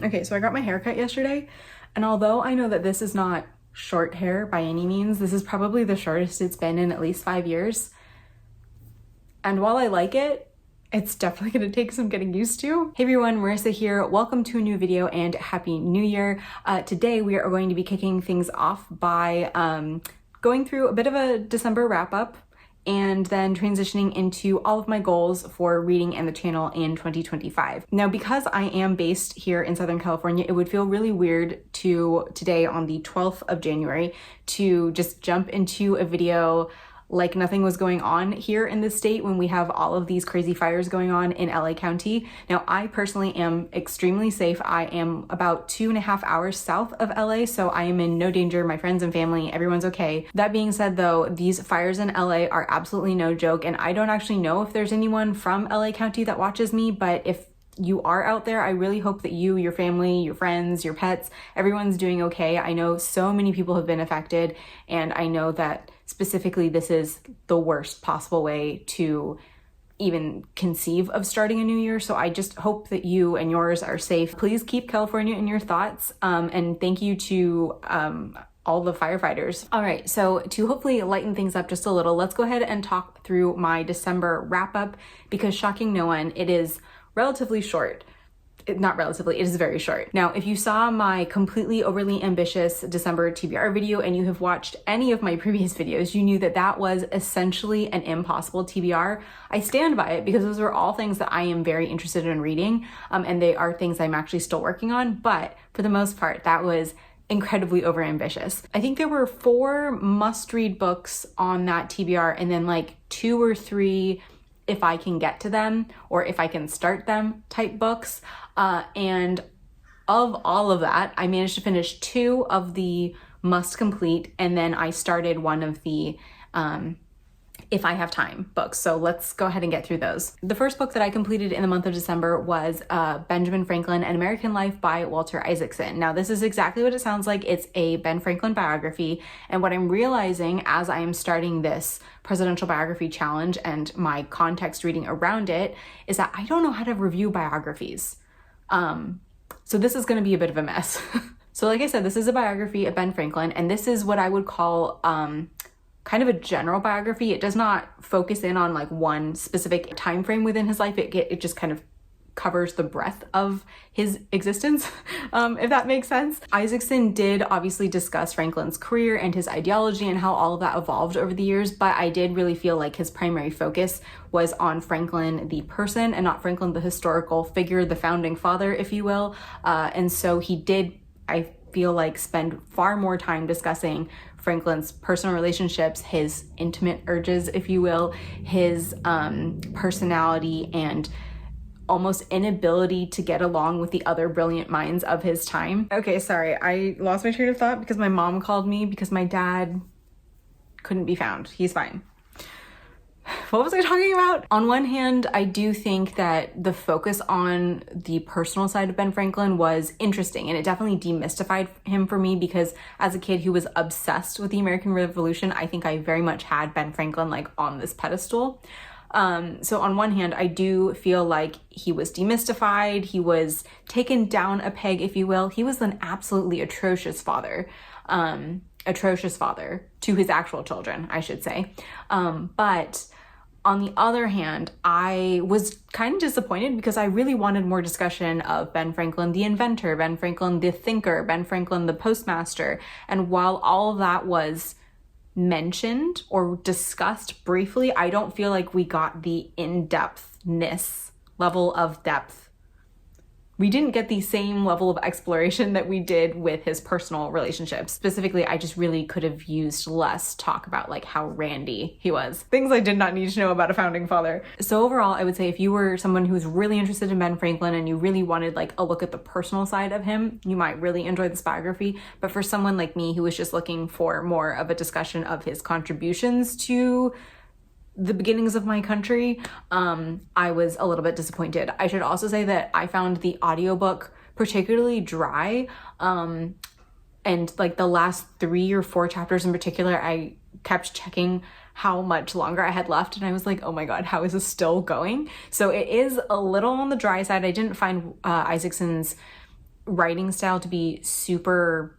Okay, so I got my hair cut yesterday, and although I know that this is not short hair by any means, this is probably the shortest it's been in at least 5 years. And while I like it, it's definitely gonna take some getting used to. Hey everyone, Marissa here. Welcome to a new video and Happy New Year. Today we are going to be kicking things off by going through a bit of a December wrap up and then transitioning into all of my goals for reading and the channel in 2025. Now, because I am based here in Southern California, it would feel really weird to today on the 12th of January to just jump into a video like nothing was going on here in the state when we have all of these crazy fires going on in LA County. Now, I personally am extremely safe. I am about 2.5 hours south of LA, so I am in no danger. My friends and family, everyone's okay. That being said though, these fires in LA are absolutely no joke, and I don't actually know if there's anyone from LA County that watches me, but if you are out there, I really hope that you, your family, your friends, your pets, everyone's doing okay. I know so many people have been affected, and I know that specifically this is the worst possible way to even conceive of starting a new year. So I just hope that you and yours are safe. Please keep California in your thoughts, and thank you to all the firefighters. All right, so to hopefully lighten things up just a little, let's go ahead and talk through my December wrap up, because shocking no one, it is relatively short. Not relatively, it is very short. Now, if you saw my completely overly ambitious December TBR video and you have watched any of my previous videos, you knew that that was essentially an impossible TBR. I stand by it because those are all things that I am very interested in reading, and they are things I'm actually still working on, but for the most part, that was incredibly overambitious. I think there were 4 must-read books on that TBR, and then like 2 or 3 if I can get to them or if I can start them type books. And of all of that, I managed to finish 2 of the must complete, and then I started one of the if I have time books. So let's go ahead and get through those. The first book that I completed in the month of December was Benjamin Franklin, An American Life by Walter Isaacson. Now, this is exactly what it sounds like. It's a Ben Franklin biography. And what I'm realizing as I am starting this presidential biography challenge and my context reading around it is that I don't know how to review biographies. So this is going to be a bit of a mess. So like I said, this is a biography of Ben Franklin, and this is what I would call kind of a general biography. It does not focus in on like one specific time frame within his life. It just kind of covers the breadth of his existence, if that makes sense. Isaacson did obviously discuss Franklin's career and his ideology and how all of that evolved over the years, but I did really feel like his primary focus was on Franklin the person and not Franklin the historical figure, the founding father, if you will. And so he did, I feel like, spend far more time discussing Franklin's personal relationships, his intimate urges, if you will, his personality, and almost inability to get along with the other brilliant minds of his time. Okay, sorry, I lost my train of thought because my mom called me because my dad couldn't be found. He's fine. What was I talking about? On one hand, I do think that the focus on the personal side of Ben Franklin was interesting, and it definitely demystified him for me, because as a kid who was obsessed with the American Revolution, I think I very much had Ben Franklin like on this pedestal. So on one hand, I do feel like he was demystified, he was taken down a peg, if you will. He was an absolutely atrocious father to his actual children, I should say. But on the other hand, I was kind of disappointed because I really wanted more discussion of Ben Franklin, the inventor, Ben Franklin, the thinker, Ben Franklin, the postmaster. And while all of that was mentioned or discussed briefly, I don't feel like we got the in-depthness level of depth. We didn't get the same level of exploration that we did with his personal relationships. Specifically, I just really could have used less talk about like how randy he was. Things I did not need to know about a founding father. So overall, I would say if you were someone who was really interested in Ben Franklin and you really wanted like a look at the personal side of him, you might really enjoy this biography. But for someone like me who was just looking for more of a discussion of his contributions to the beginnings of my country, I was a little bit disappointed. I should also say that I found the audiobook particularly dry, and like the last 3 or 4 chapters in particular, I kept checking how much longer I had left, and I was like, oh my god, how is this still going? So it is a little on the dry side. I didn't find Isaacson's writing style to be super,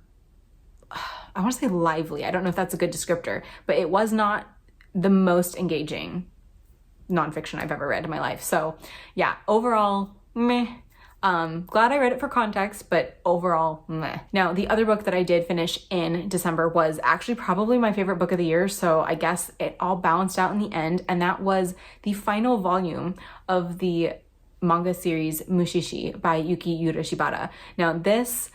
I want to say lively. I don't know if that's a good descriptor, but it was not the most engaging nonfiction I've ever read in my life. So yeah, overall, meh. Glad I read it for context, but overall, meh. Now, the other book that I did finish in December was actually probably my favorite book of the year, so I guess it all balanced out in the end, and that was the final volume of the manga series Mushishi by Yuki Urashibata. Now, this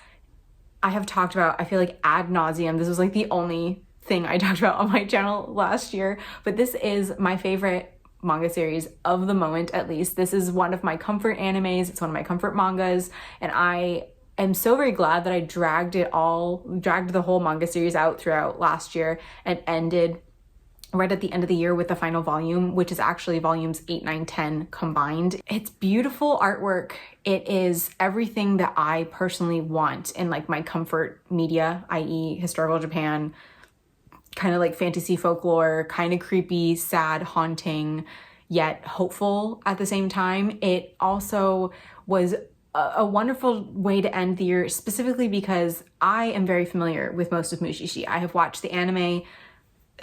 I have talked about, I feel like ad nauseum. This was like the only thing I talked about on my channel last year, but this is my favorite manga series of the moment, at least. This is one of my comfort animes. It's one of my comfort mangas, and I am so very glad that I dragged the whole manga series out throughout last year and ended right at the end of the year with the final volume, which is actually volumes 8, 9, 10 combined. It's beautiful artwork. It is everything that I personally want in like my comfort media, i.e. historical Japan, kind of like fantasy folklore, kind of creepy, sad, haunting, yet hopeful at the same time. It also was a wonderful way to end the year, specifically because I am very familiar with most of Mushishi. I have watched the anime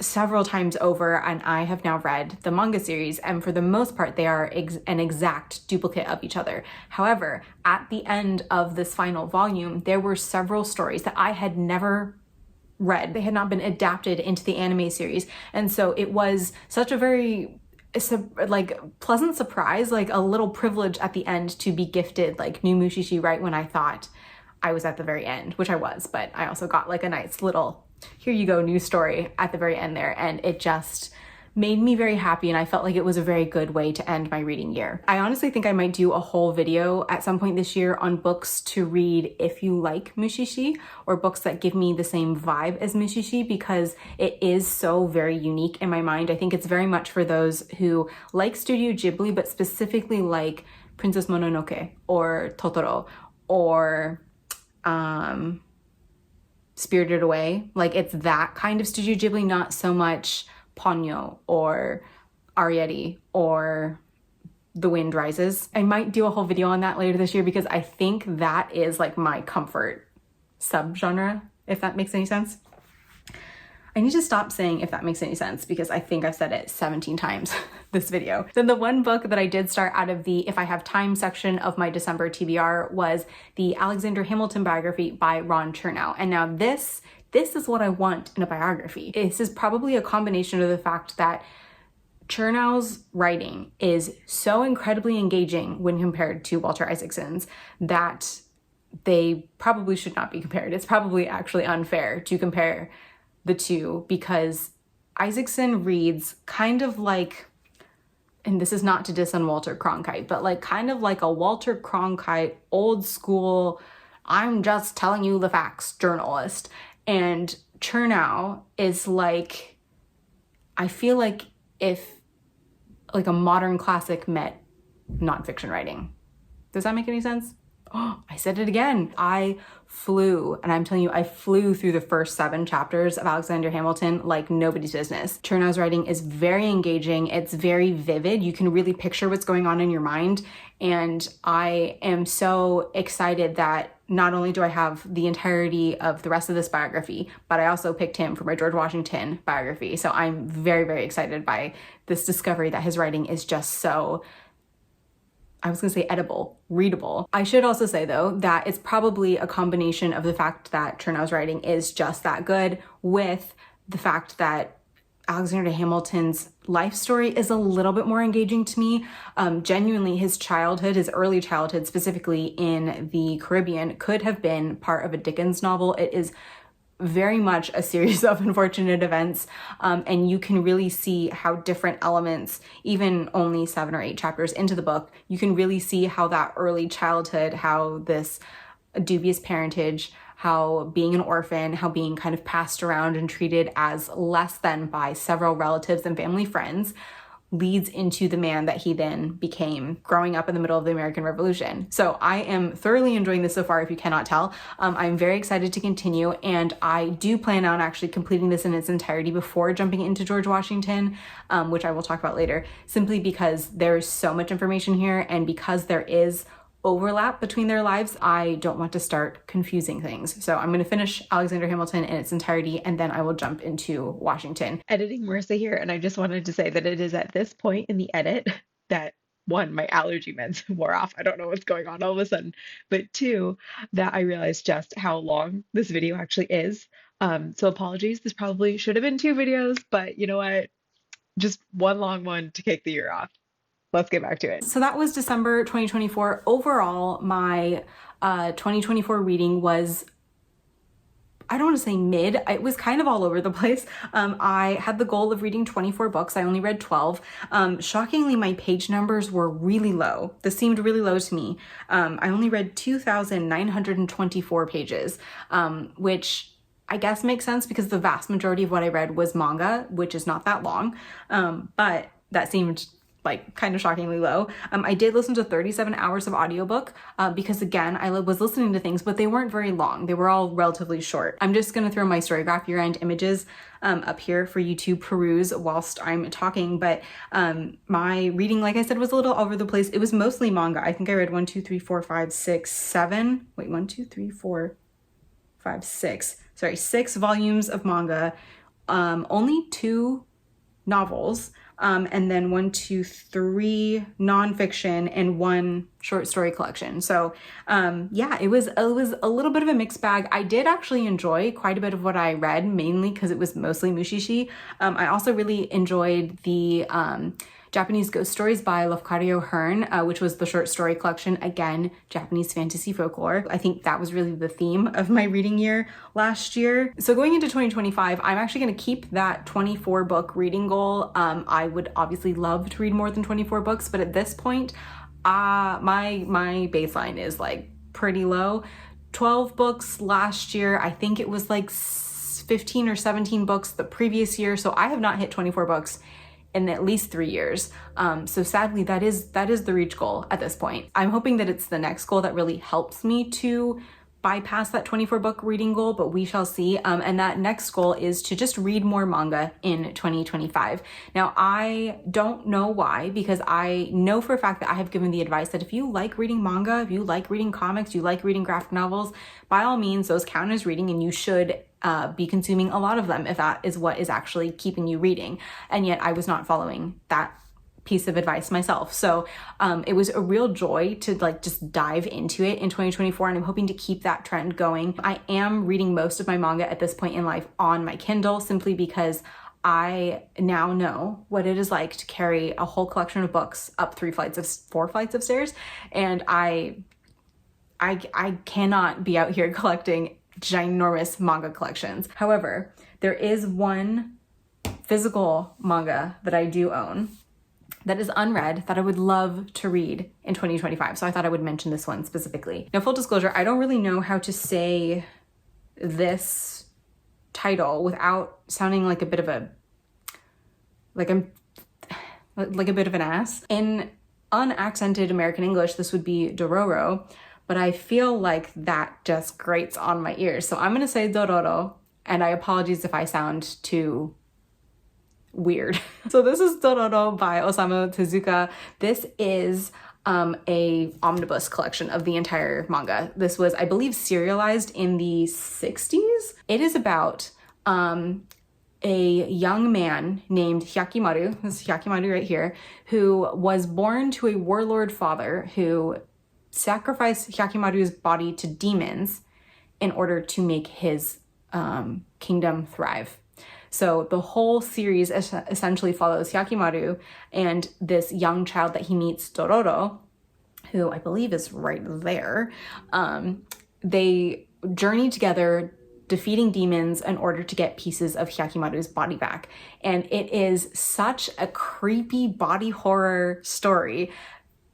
several times over, and I have now read the manga series, and for the most part they are an exact duplicate of each other. However, at the end of this final volume, there were several stories that I had never read. They had not been adapted into the anime series, and so it was such a very like pleasant surprise, like a little privilege at the end to be gifted like new Mushishi right when I thought I was at the very end, which I was, but I also got like a nice little here you go new story at the very end there, and it just made me very happy, and I felt like it was a very good way to end my reading year. I honestly think I might do a whole video at some point this year on books to read if you like Mushishi, or books that give me the same vibe as Mushishi, because it is so very unique in my mind. I think it's very much for those who like Studio Ghibli, but specifically like Princess Mononoke or Totoro or Spirited Away. Like, it's that kind of Studio Ghibli, not so much Ponyo or Arrietty or The Wind Rises. I might do a whole video on that later this year, because I think that is like my comfort subgenre, if that makes any sense. I need to stop saying if that makes any sense, because I think I've said it 17 times this video. Then the one book that I did start out of the If I Have Time section of my December TBR was the Alexander Hamilton biography by Ron Chernow. And now this is what I want in a biography. This is probably a combination of the fact that Chernow's writing is so incredibly engaging when compared to Walter Isaacson's that they probably should not be compared. It's probably actually unfair to compare the two, because Isaacson reads kind of like, and this is not to diss on Walter Cronkite, but like kind of like a Walter Cronkite old school, I'm just telling you the facts journalist. And Chernow is like, I feel like if like a modern classic met nonfiction writing. Does that make any sense? Oh, I said it again. I flew, and I'm telling you, I flew through the first 7 chapters of Alexander Hamilton like nobody's business. Chernow's writing is very engaging. It's very vivid. You can really picture what's going on in your mind. And I am so excited that not only do I have the entirety of the rest of this biography, but I also picked him for my George Washington biography. So I'm very, very excited by this discovery that his writing is just so, I was gonna say edible, readable. I should also say though, that it's probably a combination of the fact that Chernow's writing is just that good with the fact that Alexander Hamilton's life story is a little bit more engaging to me. Genuinely, his childhood, his early childhood, specifically in the Caribbean, could have been part of a Dickens novel. It is very much a series of unfortunate events, and you can really see how different elements, even only 7 or 8 chapters into the book, you can really see how that early childhood, how this dubious parentage, how being an orphan, how being kind of passed around and treated as less than by several relatives and family friends, leads into the man that he then became growing up in the middle of the American Revolution. So I am thoroughly enjoying this so far, if you cannot tell. I'm very excited to continue, and I do plan on actually completing this in its entirety before jumping into George Washington, which I will talk about later, simply because there's so much information here, and because there is overlap between their lives, I don't want to start confusing things. So I'm going to finish Alexander Hamilton in its entirety, and then I will jump into Washington. Editing Marissa here, and I just wanted to say that it is at this point in the edit that one, my allergy meds wore off. I don't know what's going on all of a sudden, but two, that I realized just how long this video actually is. So apologies, this probably should have been 2 videos, but you know what? Just one long one to kick the year off. Let's get back to it. So that was December 2024. Overall, my 2024 reading was, I don't want to say mid, it was kind of all over the place. I had the goal of reading 24 books. I only read 12. Shockingly, my page numbers were really low. This seemed really low to me. I only read 2,924 pages, which I guess makes sense because the vast majority of what I read was manga, which is not that long, but that seemed like kind of shockingly low. I did listen to 37 hours of audiobook because again, I was listening to things, but they weren't very long. They were all relatively short. I'm just gonna throw my Storygraph year-end images up here for you to peruse whilst I'm talking, but my reading, like I said, was a little all over the place. It was mostly manga. I think I read 1, 2, 3, 4, 5, 6, 7. Wait, 1, 2, 3, 4, 5, 6. Sorry, 6 volumes of manga, only 2 novels, and then 1, 2, 3 nonfiction and 1 short story collection. So yeah, it was a little bit of a mixed bag. I did actually enjoy quite a bit of what I read, mainly because it was mostly Mushishi. I also really enjoyed the Japanese Ghost Stories by Lafcadio Hearn, which was the short story collection, again, Japanese fantasy folklore. I think that was really the theme of my reading year last year. So going into 2025, I'm actually gonna keep that 24 book reading goal. I would obviously love to read more than 24 books, but at this point, my baseline is like pretty low. 12 books last year, I think it was like 15 or 17 books the previous year, so I have not hit 24 books in at least 3 years. So sadly, that is the reach goal at this point. I'm hoping that it's the next goal that really helps me to bypass that 24 book reading goal, but we shall see. And that next goal is to just read more manga in 2025. Now, I don't know why, because I know for a fact that I have given the advice that if you like reading manga, if you like reading comics, you like reading graphic novels, by all means, those count as reading and you should be consuming a lot of them if that is what is actually keeping you reading. And yet I was not following that piece of advice myself. So it was a real joy to like just dive into it in 2024, and I'm hoping to keep that trend going. I am reading most of my manga at this point in life on my Kindle, simply because I now know what it is like to carry a whole collection of books up 4 flights of stairs, and I cannot be out here collecting ginormous manga collections. However, there is one physical manga that I do own that is unread that I would love to read in 2025. So I thought I would mention this one specifically. Now, full disclosure, I don't really know how to say this title without sounding like a bit of a, like a bit of an ass. In unaccented American English, this would be Dororo, but I feel like that just grates on my ears. So I'm gonna say Dororo, and I apologize if I sound too weird. So this is Dororo by Osamu Tezuka. This is a omnibus collection of the entire manga. This was, I believe, serialized in the 60s. It is about a young man named Hyakimaru, this is Hyakimaru right here, who was born to a warlord father who sacrificed Hyakimaru's body to demons in order to make his kingdom thrive. So the whole series essentially follows Hyakimaru and this young child that he meets, Dororo, who I believe is right there. They journey together, defeating demons in order to get pieces of Hyakimaru's body back. And it is such a creepy body horror story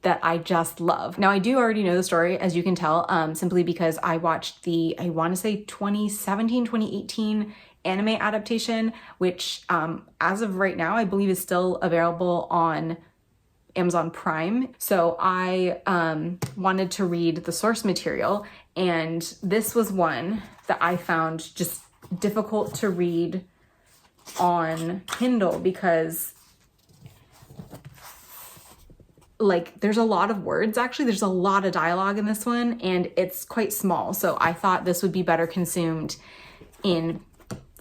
that I just love. Now, I do already know the story, as you can tell, simply because I watched the, I want to say 2017, 2018 anime adaptation, which as of right now, I believe is still available on Amazon Prime. So I wanted to read the source material, and this was one that I found just difficult to read on Kindle because like there's a lot of words, actually. There's a lot of dialogue in this one, and it's quite small. So I thought this would be better consumed in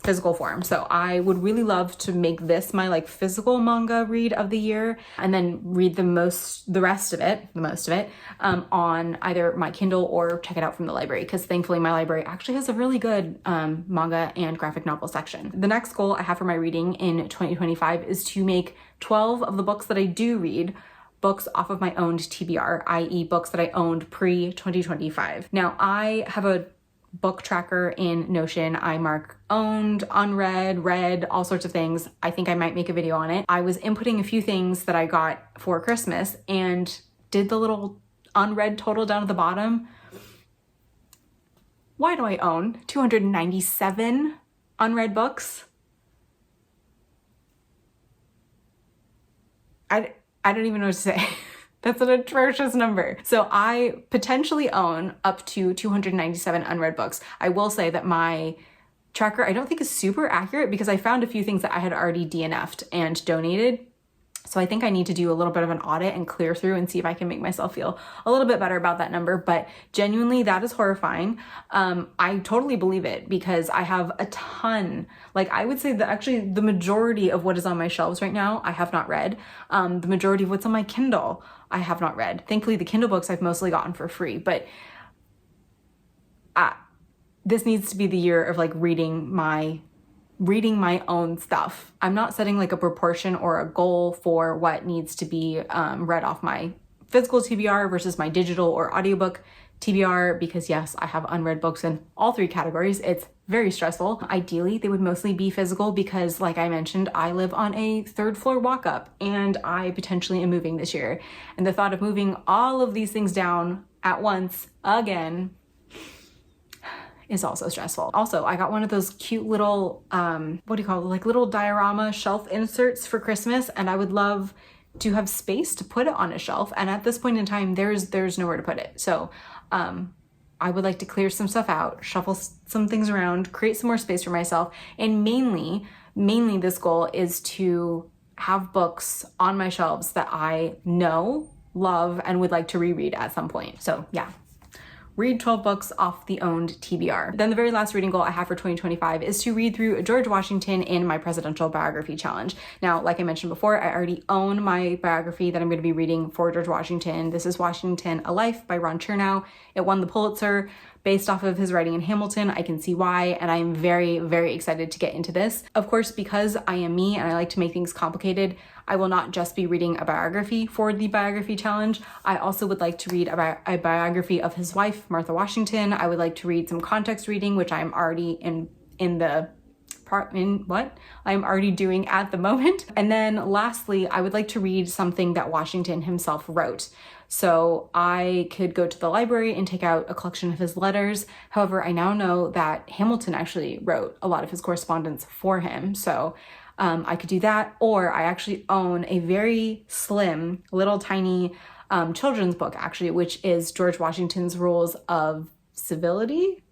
physical form. So I would really love to make this my like physical manga read of the year, and then read the most of it on either my Kindle or check it out from the library, because thankfully my library actually has a really good manga and graphic novel section. The next goal I have for my reading in 2025 is to make 12 of the books that I do read books off of my owned TBR, i.e. books that I owned pre-2025. Now I have a book tracker in Notion. I mark owned, unread, read, all sorts of things. I think I might make a video on it. I was inputting a few things that I got for Christmas and did the little unread total down at the bottom. Why do I own 297 unread books? I don't even know what to say. That's an atrocious number. So I potentially own up to 297 unread books. I will say that my tracker, I don't think is super accurate, because I found a few things that I had already DNF'd and donated. So I think I need to do a little bit of an audit and clear through and see if I can make myself feel a little bit better about that number. But genuinely, that is horrifying. I totally believe it, because I have a ton. Like, I would say that actually the majority of what is on my shelves right now, I have not read. The majority of what's on my Kindle, I have not read. Thankfully, the Kindle books I've mostly gotten for free. But this needs to be the year of like reading my own stuff. I'm not setting like a proportion or a goal for what needs to be read off my physical TBR versus my digital or audiobook TBR, because yes, I have unread books in all three categories. It's very stressful. Ideally, they would mostly be physical, because like I mentioned, I live on a 3rd floor walk up and I potentially am moving this year. And the thought of moving all of these things down at once again is also stressful. Also, I got one of those cute little, like little diorama shelf inserts for Christmas, and I would love to have space to put it on a shelf. And at this point in time, there's nowhere to put it. So I would like to clear some stuff out, shuffle some things around, create some more space for myself. And mainly this goal is to have books on my shelves that I know, love, and would like to reread at some point. So yeah. Read 12 books off the owned TBR. Then the very last reading goal I have for 2025 is to read through George Washington in my presidential biography challenge. Now, like I mentioned before, I already own my biography that I'm going to be reading for George Washington. This is Washington, A Life by Ron Chernow. It won the Pulitzer based off of his writing in Hamilton. I can see why, and I'm very, very excited to get into this. Of course, because I am me and I like to make things complicated, I will not just be reading a biography for the biography challenge. I also would like to read a biography of his wife, Martha Washington. I would like to read some context reading, which I'm already I'm already doing at the moment. And then lastly, I would like to read something that Washington himself wrote. So I could go to the library and take out a collection of his letters. However, I now know that Hamilton actually wrote a lot of his correspondence for him. So I could do that, or I actually own a very slim, little tiny children's book, actually, which is George Washington's Rules of Civility.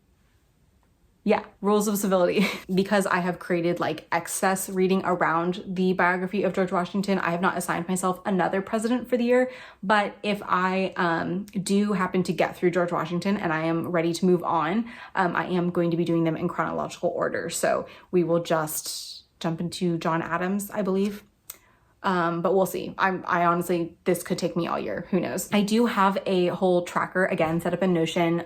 Yeah, Rules of Civility. Because I have created like excess reading around the biography of George Washington, I have not assigned myself another president for the year. But if I do happen to get through George Washington and I am ready to move on, I am going to be doing them in chronological order. So we will just jump into John Adams, I believe. But we'll see. I honestly, this could take me all year. Who knows? I do have a whole tracker, again, set up in Notion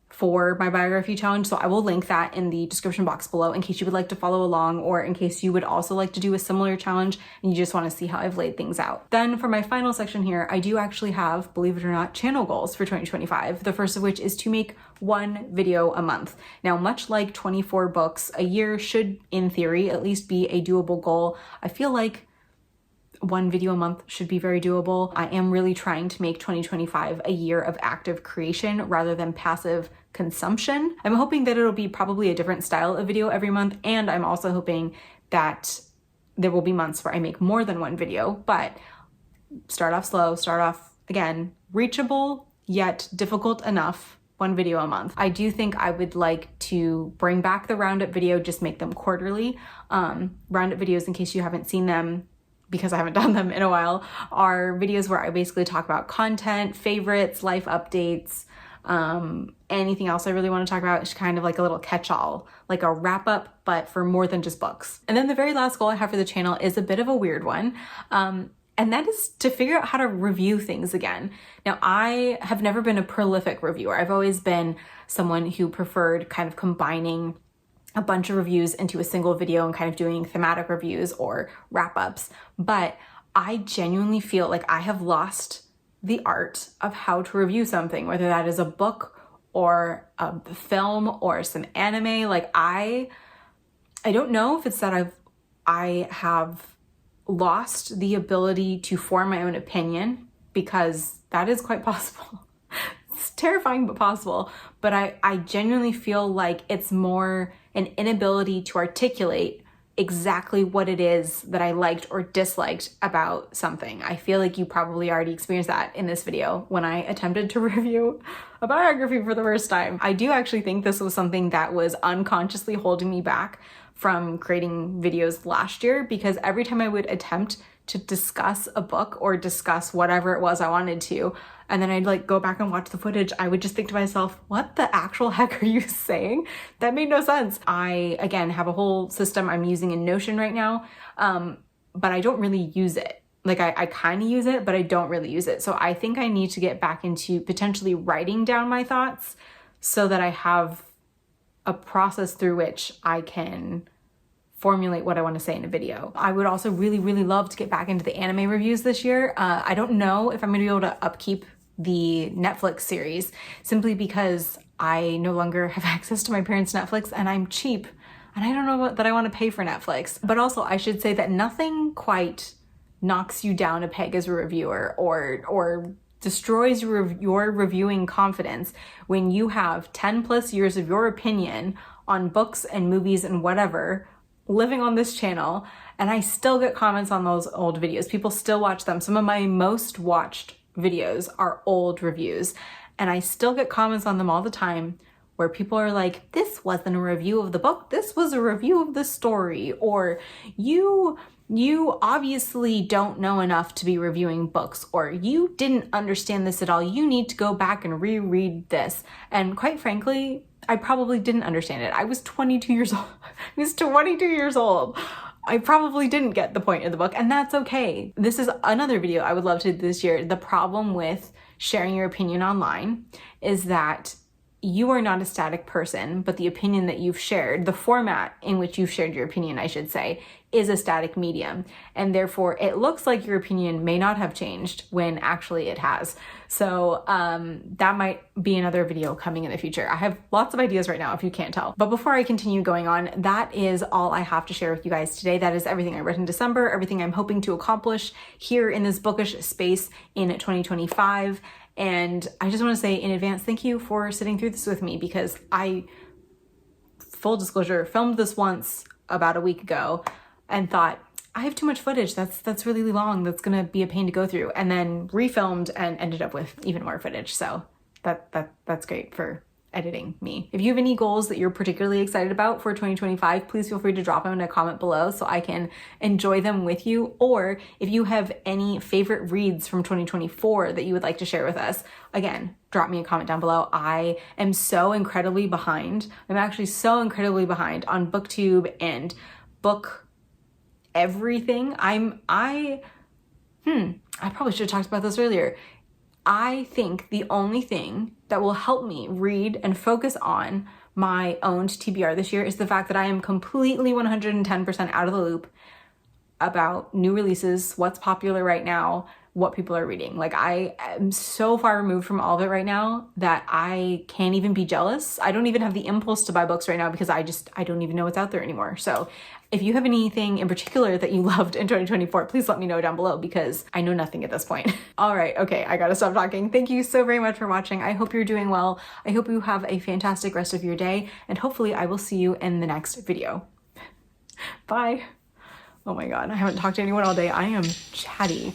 for my biography challenge. So I will link that in the description box below in case you would like to follow along, or in case you would also like to do a similar challenge and you just want to see how I've laid things out. Then for my final section here, I do actually have, believe it or not, channel goals for 2025. The first of which is to make 1 video a month. Now, much like 24 books a year should, in theory, at least be a doable goal, I feel like 1 video a month should be very doable. I am really trying to make 2025 a year of active creation rather than passive consumption. I'm hoping that it'll be probably a different style of video every month, and I'm also hoping that there will be months where I make more than 1 video, but start off slow, start off, again, reachable yet difficult enough, 1 video a month. I do think I would like to bring back the roundup video, just make them quarterly. Roundup videos, in case you haven't seen them, because I haven't done them in a while, are videos where I basically talk about content, favorites, life updates, anything else I really want to talk about. Is kind of like a little catch-all, like a wrap-up, but for more than just books. And then the very last goal I have for the channel is a bit of a weird one. And that is to figure out how to review things again. Now, I have never been a prolific reviewer. I've always been someone who preferred kind of combining a bunch of reviews into a single video and kind of doing thematic reviews or wrap-ups. But I genuinely feel like I have lost the art of how to review something, whether that is a book or a film or some anime. Like I don't know if it's that I have lost the ability to form my own opinion, because that is quite possible. It's terrifying, but possible. But I genuinely feel like it's more an inability to articulate exactly what it is that I liked or disliked about something. I feel like you probably already experienced that in this video when I attempted to review a biography for the first time. I do actually think this was something that was unconsciously holding me back from creating videos last year, because every time I would attempt to discuss a book or discuss whatever it was I wanted to, and then I'd like go back and watch the footage, I would just think to myself, what the actual heck are you saying? That made no sense. I, again, have a whole system I'm using in Notion right now, but I don't really use it. Like I kind of use it, but I don't really use it. So I think I need to get back into potentially writing down my thoughts so that I have a process through which I can formulate what I want to say in a video. I would also really, really love to get back into the anime reviews this year. I don't know if I'm going to be able to upkeep the Netflix series, simply because I no longer have access to my parents' Netflix and I'm cheap and I don't know that I want to pay for Netflix. But also I should say that nothing quite knocks you down a peg as a reviewer or destroys your reviewing confidence when you have 10 plus years of your opinion on books and movies and whatever living on this channel, and I still get comments on those old videos. People still watch them. Some of my most watched videos are old reviews, and I still get comments on them all the time where people are like, this wasn't a review of the book, this was a review of the story, or you obviously don't know enough to be reviewing books, or you didn't understand this at all, you need to go back and reread this. And quite frankly, I probably didn't understand it. I was 22 years old. I was 22 years old. I probably didn't get the point of the book, and that's okay. This is another video I would love to do this year. The problem with sharing your opinion online is that you are not a static person, but the opinion that you've shared, the format in which you've shared your opinion, I should say, is a static medium. And therefore it looks like your opinion may not have changed when actually it has. So that might be another video coming in the future. I have lots of ideas right now, if you can't tell. But before I continue going on, that is all I have to share with you guys today. That is everything I read in December, everything I'm hoping to accomplish here in this bookish space in 2025. And I just want to say in advance, thank you for sitting through this with me, because I, full disclosure, filmed this once about a week ago and thought, I have too much footage. That's really long. That's going to be a pain to go through. And then refilmed and ended up with even more footage. So that's great for editing me. If you have any goals that you're particularly excited about for 2025, please feel free to drop them in a comment below so I can enjoy them with you. Or if you have any favorite reads from 2024 that you would like to share with us, again, drop me a comment down below. I am so incredibly behind. I'm actually so incredibly behind on BookTube and book everything. I probably should have talked about this earlier. I think the only thing that will help me read and focus on my owned TBR this year is the fact that I am completely 110% out of the loop about new releases, what's popular right now, what people are reading. Like, I am so far removed from all of it right now that I can't even be jealous. I don't even have the impulse to buy books right now because I don't even know what's out there anymore. So if you have anything in particular that you loved in 2024, please let me know down below because I know nothing at this point. All right, okay, I gotta stop talking. Thank you so very much for watching. I hope you're doing well. I hope you have a fantastic rest of your day, and hopefully I will see you in the next video. Bye. Oh my God, I haven't talked to anyone all day. I am chatty.